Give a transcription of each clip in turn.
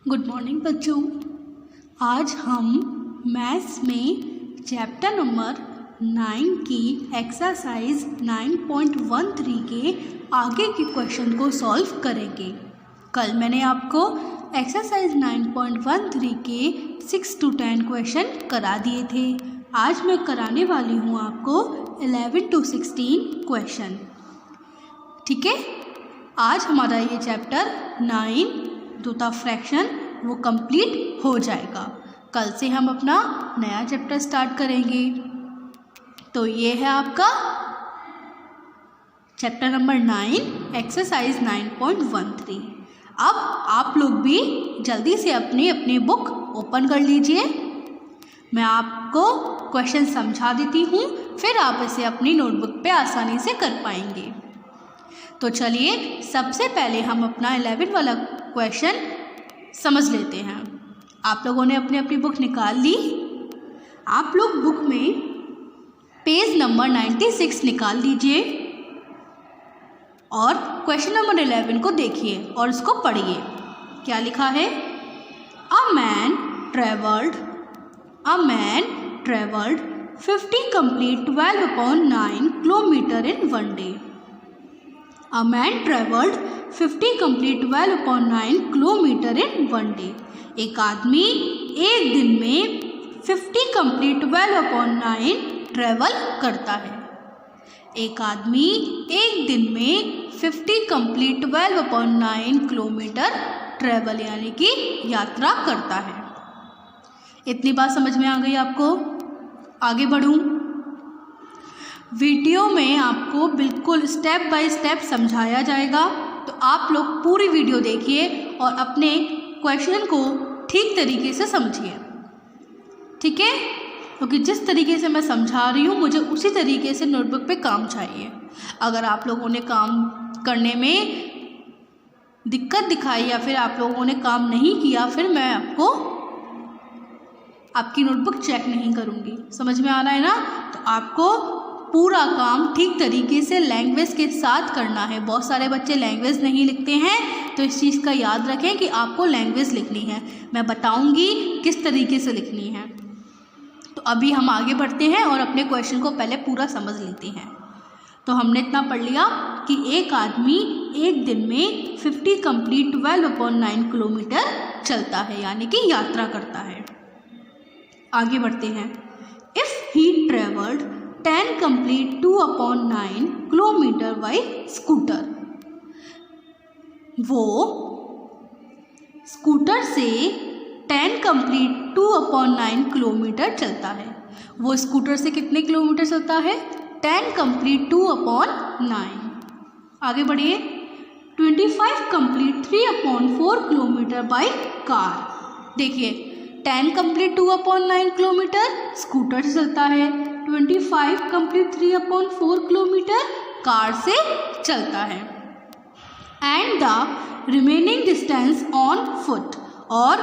Good morning बच्चों। आज हम मैथ्स में चैप्टर नंबर 9 की एक्सरसाइज 9.13 के आगे के क्वेश्चन को सॉल्व करेंगे। कल मैंने आपको एक्सरसाइज 9.13 के 6 to 10 क्वेश्चन करा दिए थे। आज मैं कराने वाली हूँ आपको 11 to 16 क्वेश्चन। ठीक है, आज हमारा ये चैप्टर 9 दूसरा फ्रैक्शन वो कंप्लीट हो जाएगा। कल से हम अपना नया चैप्टर स्टार्ट करेंगे। तो ये है आपका चैप्टर नंबर 9 एक्सरसाइज 9.13। अब आप लोग भी जल्दी से अपनी अपनी बुक ओपन कर लीजिए। मैं आपको क्वेश्चन समझा देती हूँ, फिर आप इसे अपनी नोटबुक पे आसानी से कर पाएंगे। तो चलिए सबसे पहले हम अपना 11 वाला क्वेश्चन समझ लेते हैं। आप लोगों ने अपनी अपनी बुक निकाल ली। आप लोग बुक में पेज नंबर 96 निकाल लीजिए और क्वेश्चन नंबर 11 को देखिए और इसको पढ़िए। क्या लिखा है? अ man travelled 50 complete 12/9 kilometre in one day. A man travelled 50 complete 12/9 kilometre in one day. एक आदमी एक दिन में 50 complete 12/9 ट्रैवल करता है। एक आदमी एक दिन में 50 complete 12/9 किलोमीटर ट्रैवल यानी कि यात्रा करता है। इतनी बात समझ में आ गई आपको? आगे बढ़ूं। वीडियो में आपको बिल्कुल स्टेप बाय स्टेप समझाया जाएगा, तो आप लोग पूरी वीडियो देखिए और अपने क्वेश्चन को ठीक तरीके से समझिए। ठीक है, क्योंकि जिस तरीके से मैं समझा रही हूँ मुझे उसी तरीके से नोटबुक पे काम चाहिए। अगर आप लोगों ने काम करने में दिक्कत दिखाई या फिर आप लोगों ने काम नहीं किया, फिर मैं आपकी नोटबुक चेक नहीं करूँगी। समझ में आ रहा है ना? तो आपको पूरा काम ठीक तरीके से लैंग्वेज के साथ करना है। बहुत सारे बच्चे लैंग्वेज नहीं लिखते हैं, तो इस चीज़ का याद रखें कि आपको लैंग्वेज लिखनी है। मैं बताऊंगी किस तरीके से लिखनी है। तो अभी हम आगे बढ़ते हैं और अपने क्वेश्चन को पहले पूरा समझ लेते हैं। तो हमने इतना पढ़ लिया कि एक आदमी एक दिन में 50 complete 12/9 किलोमीटर चलता है यानी कि यात्रा करता है। आगे बढ़ते हैं। If he travelled 10 complete 2/9 kilometre by scooter. वो स्कूटर से 10 complete 2/9 किलोमीटर चलता है। वो स्कूटर से कितने किलोमीटर चलता है? 10 complete 2/9। आगे बढ़िए। 25 complete 3/4 किलोमीटर बाई कार। देखिए 10 complete 2/9 किलोमीटर स्कूटर से चलता है, 25 complete 3/4 किलोमीटर कार से चलता है। And the remaining distance on foot, और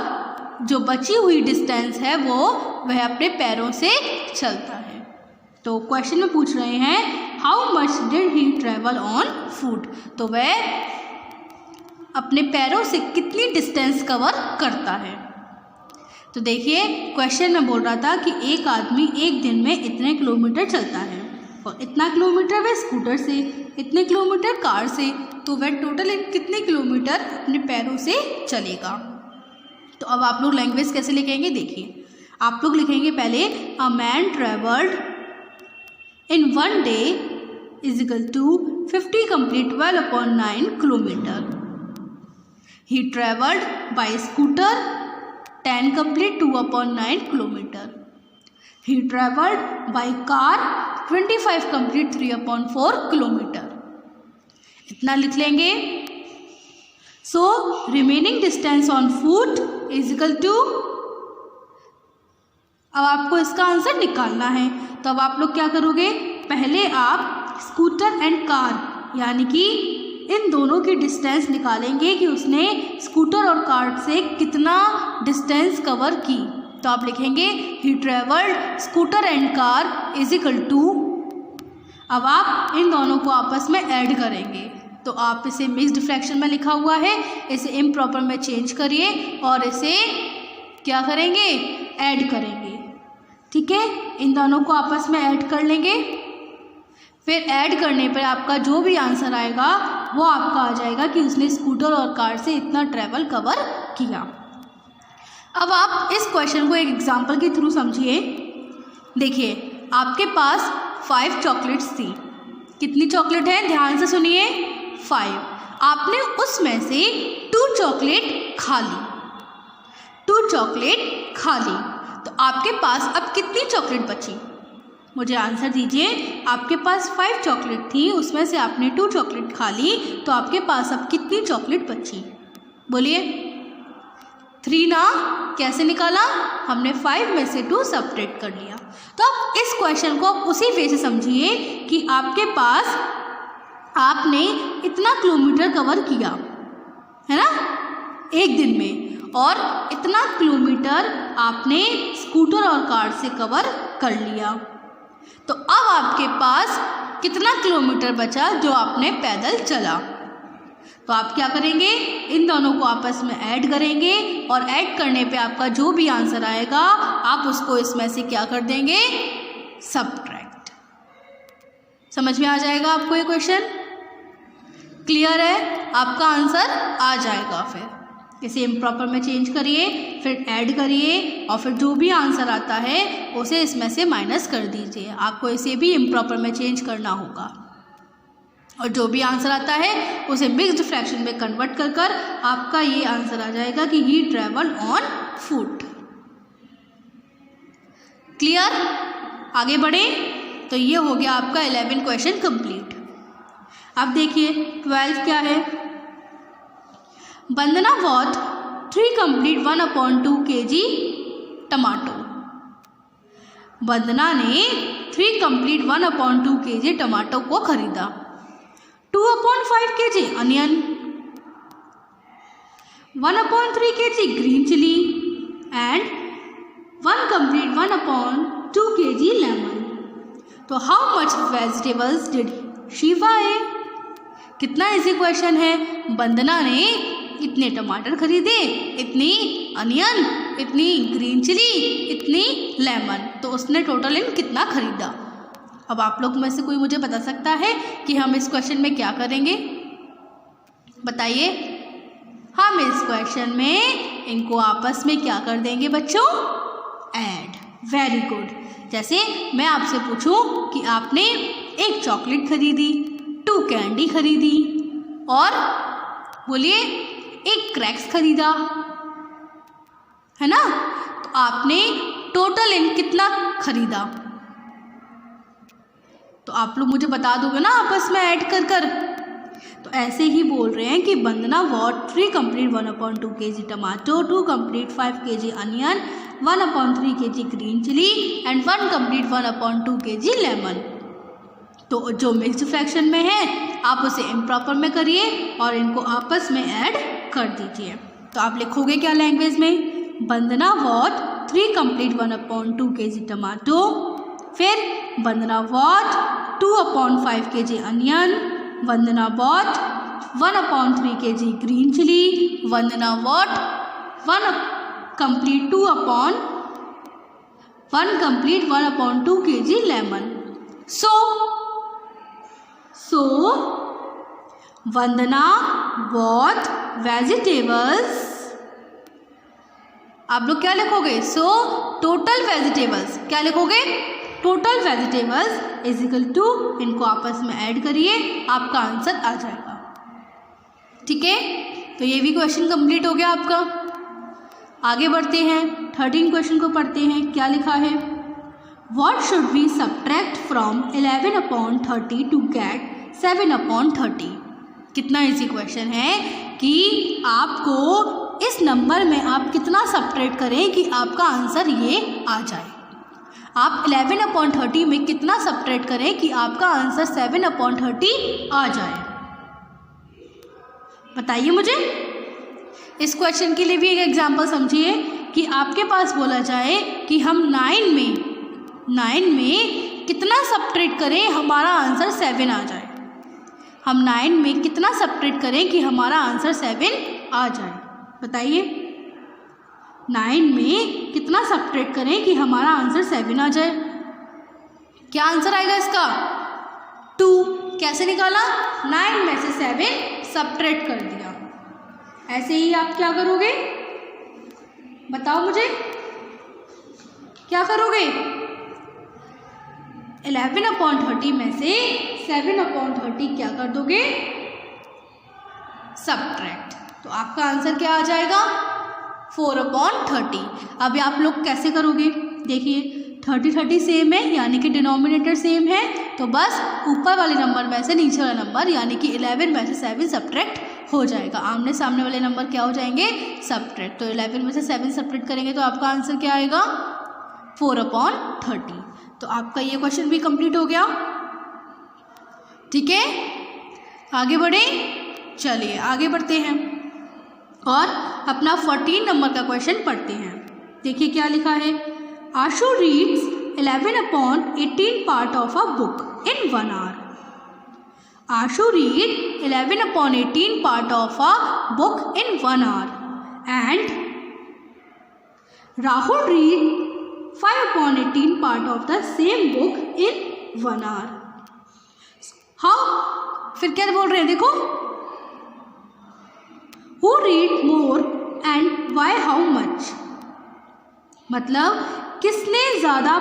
जो बची हुई डिस्टेंस है वह अपने पैरों से चलता है। तो क्वेश्चन में पूछ रहे हैं how much did he travel on foot, तो वह अपने पैरों से कितनी डिस्टेंस कवर करता है। तो देखिए क्वेश्चन में बोल रहा था कि एक आदमी एक दिन में इतने किलोमीटर चलता है और इतना किलोमीटर वह स्कूटर से, इतने किलोमीटर कार से, तो वह टोटल कितने किलोमीटर अपने पैरों से चलेगा। तो अब आप लोग लैंग्वेज कैसे लिखेंगे देखिए। आप लोग लिखेंगे पहले a man travelled in one day is equal to 50 complete 12/9 kilometre. He travelled by scooter 10 complete 2/9 kilometre. He travelled by car 25 complete 3/4 kilometre. इतना लिख लेंगे। So remaining distance on foot is equal to, अब आपको इसका answer निकालना है। तो अब आप लोग क्या करोगे? पहले आप स्कूटर एंड कार यानी कि इन दोनों की डिस्टेंस निकालेंगे कि उसने स्कूटर और कार से कितना डिस्टेंस कवर की। तो आप लिखेंगे he travelled scooter and car is equal to, अब आप इन दोनों को आपस में ऐड करेंगे। तो आप इसे मिक्स्ड फ्रैक्शन में लिखा हुआ है, इसे इम्प्रॉपर में चेंज करिए और इसे क्या करेंगे, ऐड करेंगे। ठीक है, इन दोनों को आपस में ऐड कर लेंगे। फिर ऐड करने पर आपका जो भी आंसर आएगा वो आपका आ जाएगा कि उसने स्कूटर और कार से इतना ट्रैवल कवर किया। अब आप इस क्वेश्चन को एक एग्जांपल के थ्रू समझिए। देखिए, आपके पास 5 चॉकलेट्स थी। कितनी चॉकलेट है, ध्यान से सुनिए, 5। आपने उसमें से 2 चॉकलेट खा ली, 2 चॉकलेट खा ली। तो आपके पास अब कितनी चॉकलेट बची, मुझे आंसर दीजिए। आपके पास 5 चॉकलेट थी, उसमें से आपने 2 चॉकलेट खा ली, तो आपके पास अब कितनी चॉकलेट बची, बोलिए। 3 ना, कैसे निकाला, हमने 5 में से 2 सब्ट्रैक्ट कर लिया। तो अब इस क्वेश्चन को उसी वे से समझिए कि आपके पास आपने इतना किलोमीटर कवर किया है ना एक दिन में, और इतना किलोमीटर आपने स्कूटर और कार से कवर कर लिया। तो अब आपके पास कितना किलोमीटर बचा जो आपने पैदल चला। तो आप क्या करेंगे, इन दोनों को आपस में ऐड करेंगे और ऐड करने पे आपका जो भी आंसर आएगा आप उसको इसमें से क्या कर देंगे, सब्ट्रैक्ट। समझ में आ जाएगा आपको ये क्वेश्चन, क्लियर है, आपका आंसर आ जाएगा। फिर इसे इम्प्रॉपर में चेंज करिए, फिर ऐड करिए और फिर जो भी आंसर आता है उसे इसमें से माइनस कर दीजिए। आपको इसे भी इम्प्रॉपर में चेंज करना होगा और जो भी आंसर आता है उसे मिक्स्ड फ्रैक्शन में कन्वर्ट कर कर आपका ये आंसर आ जाएगा कि ही ट्रैवल ऑन फुट। क्लियर, आगे बढ़े। तो ये हो गया आपका 11 क्वेश्चन कंप्लीट। अब देखिए 12 क्या है। वंदना बॉट 3 कंप्लीट 1/2 kg टमाटो। वंदना ने 3 कंप्लीट 1/2 kg टमाटो को खरीदा। 2/5 kg onion, 1/3 kg green chilli and 1 complete 1/2 kg lemon. तो how much vegetables did she buy. कितना इजी क्वेश्चन है। वंदना ने इतने टमाटर खरीदे, इतनी अनियन, इतनी ग्रीन चिली, इतनी लेमन, तो उसने टोटल इन कितना खरीदा। अब आप लोग में से कोई मुझे बता सकता है कि हम इस क्वेश्चन में क्या करेंगे, बताइए। हम इस क्वेश्चन में इनको आपस में क्या कर देंगे बच्चों, ऐड। Very good. जैसे मैं आपसे पूछूं कि आपने 1 चॉकलेट खरीदी, 2 कैंडी खरीदी और बोलिए 1 क्रैक्स खरीदा, है ना। तो आपने टोटल इन कितना खरीदा, तो आप लोग मुझे बता दोगे ना आपस में ऐड कर कर। तो ऐसे ही बोल रहे हैं कि Vandana bought 3 complete 1/2 kg tomato, 2 complete 5 kg onion, 1/3 kg green chilli and 1 complete 1/2 kg lemon. तो जो मिक्स्ड फ्रैक्शन में है आप उसे इम्प्रॉपर में करिए और इनको आपस में ऐड कर दीजिए। तो आप लिखोगे क्या लैंग्वेज में, Vandana bought 3 complete 1/2 kg tomato, फिर Vandana bought 2/5 kg onion, Vandana bought 1/3 kg green chilli, Vandana bought 1 complete 1/2 kg lemon. So Vandana bought vegetables. आप लोग क्या लिखोगे, सो टोटल वेजिटेबल्स, क्या लिखोगे, total vegetables is equal to, इनको आपस में ऐड करिए, आपका आंसर आ जाएगा। ठीक है, तो ये भी क्वेश्चन कंप्लीट हो गया आपका। आगे बढ़ते हैं, 13 क्वेश्चन को पढ़ते हैं। क्या लिखा है, What should we subtract from 11/30 to get 7/30? कितना इजी क्वेश्चन है कि आपको इस नंबर में आप कितना सब्ट्रैक्ट करें कि आपका आंसर ये आ जाए। आप 11/30 में कितना सब्ट्रैक्ट करें कि आपका आंसर 7/30 आ जाए, बताइए मुझे। इस क्वेश्चन के लिए भी एक एग्जांपल समझिए कि आपके पास बोला जाए कि हम 9 में कितना सब्ट्रैक्ट करें हमारा आंसर 7 आ जाए। हम 9 में कितना सब्ट्रैक्ट करें कि हमारा आंसर 7 आ जाए? बताइए, 9 में कितना सब्ट्रैक्ट करें कि हमारा आंसर 7 आ जाए? क्या आंसर आएगा इसका? 2। कैसे निकाला? 9 में से 7 सब्ट्रैक्ट कर दिया। ऐसे ही आप क्या करोगे, बताओ मुझे, क्या करोगे? 11/30 में से 7/30 क्या कर दोगे? सब्ट्रैक्ट। तो आपका आंसर क्या आ जाएगा? 4/30। अब आप लोग कैसे करोगे? देखिए, 30 सेम है, यानी कि डिनोमिनेटर सेम है, तो बस ऊपर वाले नंबर में से नीचे वाला नंबर यानी कि 11 में से 7 सब्ट्रैक्ट हो जाएगा। आमने सामने वाले नंबर क्या हो जाएंगे? सब्ट्रैक्ट। तो 11 में से 7 सब्ट्रैक्ट करेंगे तो आपका आंसर क्या आएगा? 4/30। तो आपका ये क्वेश्चन भी कंप्लीट हो गया। ठीक है, आगे बढ़े। चलिए आगे बढ़ते हैं और अपना 14 नंबर का क्वेश्चन पढ़ते हैं। देखिए क्या लिखा है। Ashu reads 11/18 part of a book in 1 hour. Ashu read 11/18 part of a book in 1 hour and Rahul read 5/18 part of the same book in 1 hour. How? फिर क्या बोल रहे हैं देखो, who read more and why how much? मतलब किसने ज़्यादा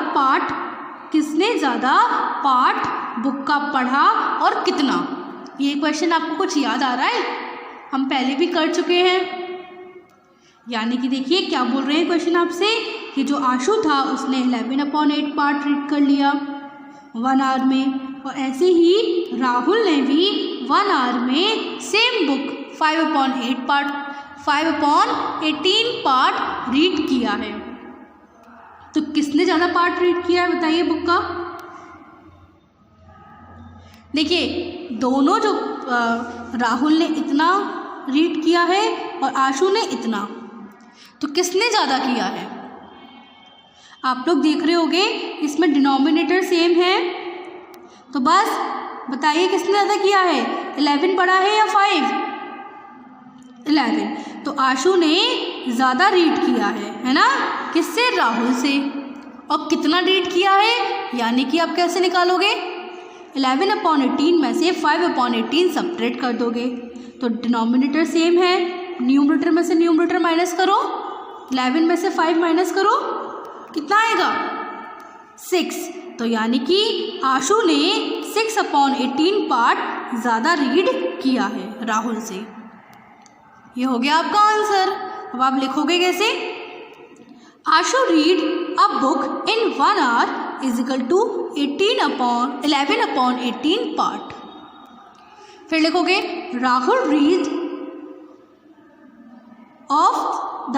part book का पढ़ा और कितना? ये क्वेश्चन आपको कुछ याद आ रहा है? हम पहले भी कर चुके हैं। यानी कि देखिए क्या बोल रहे हैं क्वेश्चन आपसे कि जो आशु था उसने 11/8 पार्ट रीड कर लिया 1 hour में, और ऐसे ही राहुल ने भी 1 hour में सेम बुक 5/18 पार्ट रीड किया है। तो किसने ज़्यादा पार्ट रीड किया है बताइए बुक का? देखिए, दोनों जो राहुल ने इतना रीड किया है और आशु ने इतना, तो किसने ज़्यादा किया है? आप लोग देख रहे होंगे इसमें डिनोमिनेटर सेम है, तो बस बताइए किसने ज़्यादा किया है? 11 बड़ा है या 5? 11। तो आशु ने ज़्यादा रीड किया है ना? किससे? राहुल से। और कितना रीड किया है? यानी कि आप कैसे निकालोगे? 11/18 में से 5/18 सब्ट्रैक्ट कर दोगे, तो डिनोमिनेटर सेम है, न्यूमरेटर में से न्यूमरेटर माइनस करो, 11 में से 5 माइनस करो, कितना आएगा? 6। तो यानी कि आशु ने 6/18 पार्ट ज़्यादा रीड किया है राहुल से। ये हो गया आपका आंसर। अब आप लिखोगे कैसे? Ashu read a book in 1 hour is equal to 11/18 part. फिर लिखोगे Rahul read of the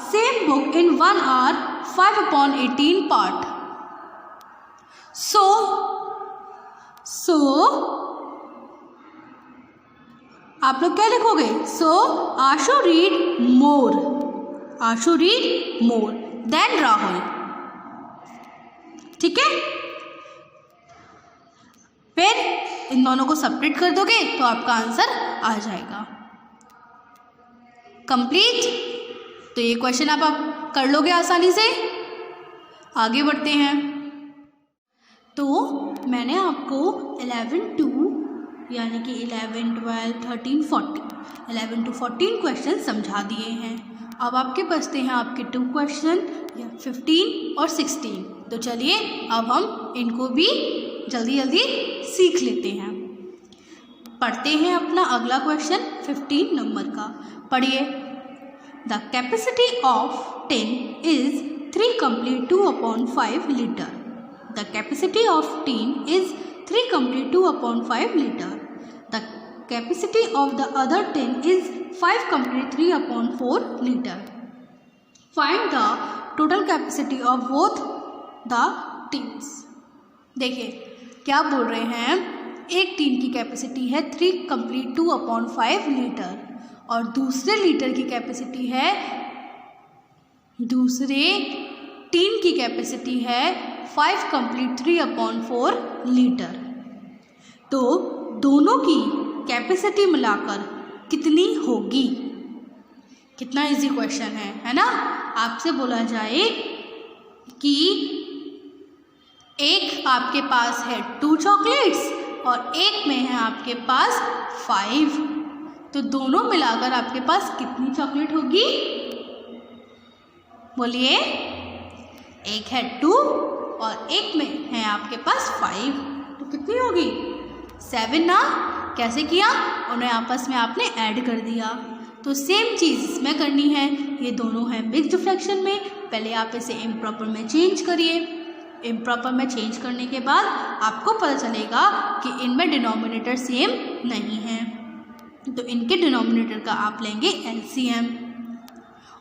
same book in 1 hour 5/18 part. So आप लोग क्या लिखोगे? Ashu read more than Rahul. ठीक है, फिर इन दोनों को सब्ट्रैक्ट कर दोगे तो आपका आंसर आ जाएगा। कंप्लीट। तो ये क्वेश्चन आप कर लोगे आसानी से। आगे बढ़ते हैं। तो मैंने आपको 11 to यानी कि 11, 12, 13, 14 11 to 14 क्वेश्चन समझा दिए हैं। अब आपके बचते हैं आपके 2 क्वेश्चन, 15 और 16। तो चलिए अब हम इनको भी जल्दी जल्दी सीख लेते हैं। पढ़ते हैं अपना अगला क्वेश्चन 15 नंबर का। पढ़िए। The capacity of tin is 3 complete 2/5 liter. The capacity of tin is 3 complete 2/5 liter. The capacity of the other tin is 5 complete 3/4 liter. Find the total capacity of both the tins. देखिए क्या बोल रहे हैं, एक tin की capacity है 3 complete 2/5 litre और दूसरे लीटर की कैपेसिटी है, दूसरे टीन की कैपेसिटी है 5 complete 3/4 लीटर। तो दोनों की कैपेसिटी मिलाकर कितनी होगी? कितना इजी क्वेश्चन है ना। आपसे बोला जाए कि एक आपके पास है 2 चॉकलेट्स और एक में है आपके पास 5, तो दोनों मिलाकर आपके पास कितनी चॉकलेट होगी? बोलिए। एक है 2 और एक में है आपके पास 5, तो कितनी होगी? 7 ना। कैसे किया? उन्हें आपस में आपने ऐड कर दिया। तो सेम चीज़ इसमें करनी है। ये दोनों हैं मिक्स्ड फ्रैक्शन में, पहले आप इसे इम्प्रॉपर में चेंज करिए। इम्प्रॉपर में चेंज करने के बाद आपको पता चलेगा कि इनमें डिनोमिनेटर सेम नहीं है, तो इनके डिनोमिनेटर का आप लेंगे एलसीएम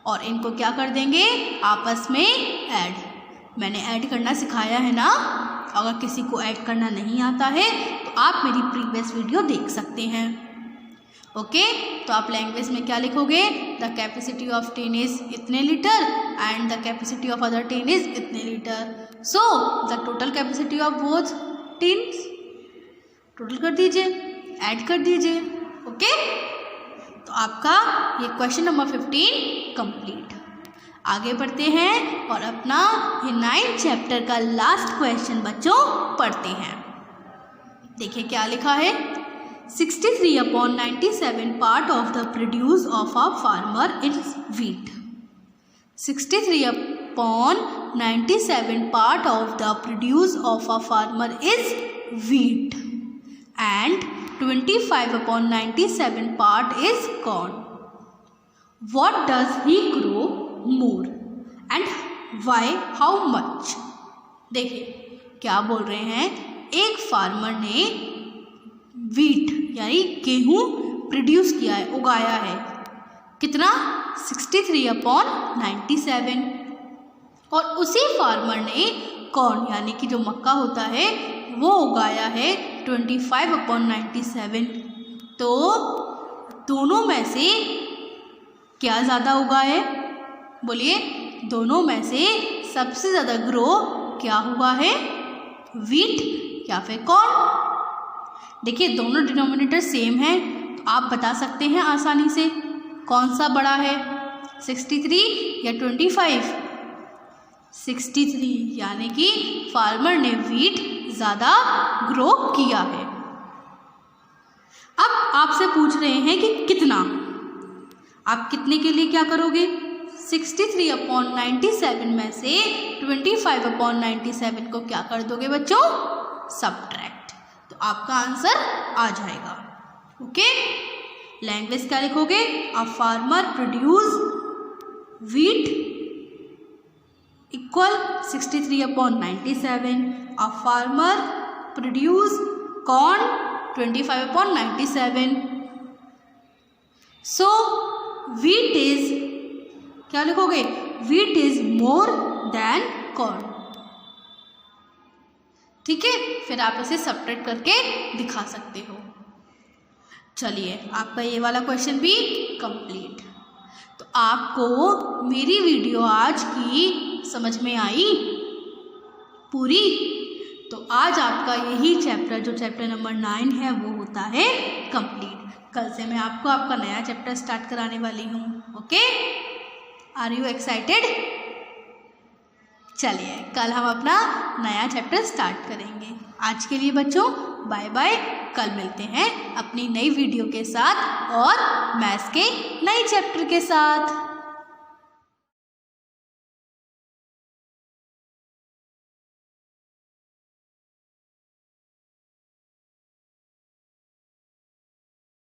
और इनको क्या कर देंगे? आपस में ऐड। मैंने ऐड करना सिखाया है ना। अगर किसी को ऐड करना नहीं आता है तो आप मेरी प्रीवियस वीडियो देख सकते हैं। ओके, तो आप लैंग्वेज में क्या लिखोगे? The capacity of tin is इतने litre and the capacity of other tin is इतने litre. So the total capacity of both tins, total कर दीजिए, ऐड कर दीजिए। ओके, तो आपका ये क्वेश्चन नंबर 15 कंप्लीट। आगे बढ़ते हैं और अपना ये 9th चैप्टर का लास्ट क्वेश्चन बच्चों पढ़ते हैं। देखिए क्या लिखा है। 63/97 part of the produce of a farmer is wheat. 63/97 part of the produce of a farmer is wheat and 25/97 part is corn. What does he grow more and why? How much? देखिए क्या बोल रहे हैं। एक farmer ने wheat यानी गेहूँ produce किया है, उगाया है। कितना? 63/97। और उसी फार्मर ने कॉर्न यानी कि जो मक्का होता है वो उगाया है 25/97। तो दोनों में से क्या ज़्यादा उगा है? बोलिए। दोनों में से सबसे ज़्यादा ग्रो क्या हुआ है? वीट या फिर कॉर्न। देखिए दोनों डिनोमिनेटर सेम है, तो आप बता सकते हैं आसानी से कौन सा बड़ा है, 63 या 25? 63, यानी कि फार्मर ने वीट ज़्यादा ग्रो किया है। अब आपसे पूछ रहे हैं कि कितना। आप कितने के लिए क्या करोगे? 63/97 में से 25/97 को क्या कर दोगे बच्चों? सबट्रैक्ट। तो आपका आंसर आ जाएगा। ओके, लैंग्वेज क्या लिखोगे? A farmer produce wheat equal 63/97। A farmer produce corn 25/97. So wheat is, क्या लिखोगे? Wheat is more than corn। ठीक है, फिर आप इसे सब्ट्रैक्ट करके दिखा सकते हो। चलिए आपका ये वाला क्वेश्चन भी कंप्लीट। तो आपको मेरी वीडियो आज की समझ में आई पूरी? तो आज आपका यही चैप्टर जो चैप्टर नंबर 9 है वो होता है कंप्लीट। कल से मैं आपको आपका नया चैप्टर स्टार्ट कराने वाली हूँ। Okay, are you excited? चलिए कल हम अपना नया चैप्टर स्टार्ट करेंगे। आज के लिए बच्चों बाय बाय। कल मिलते हैं अपनी नई वीडियो के साथ और मैथ्स के नए चैप्टर के साथ।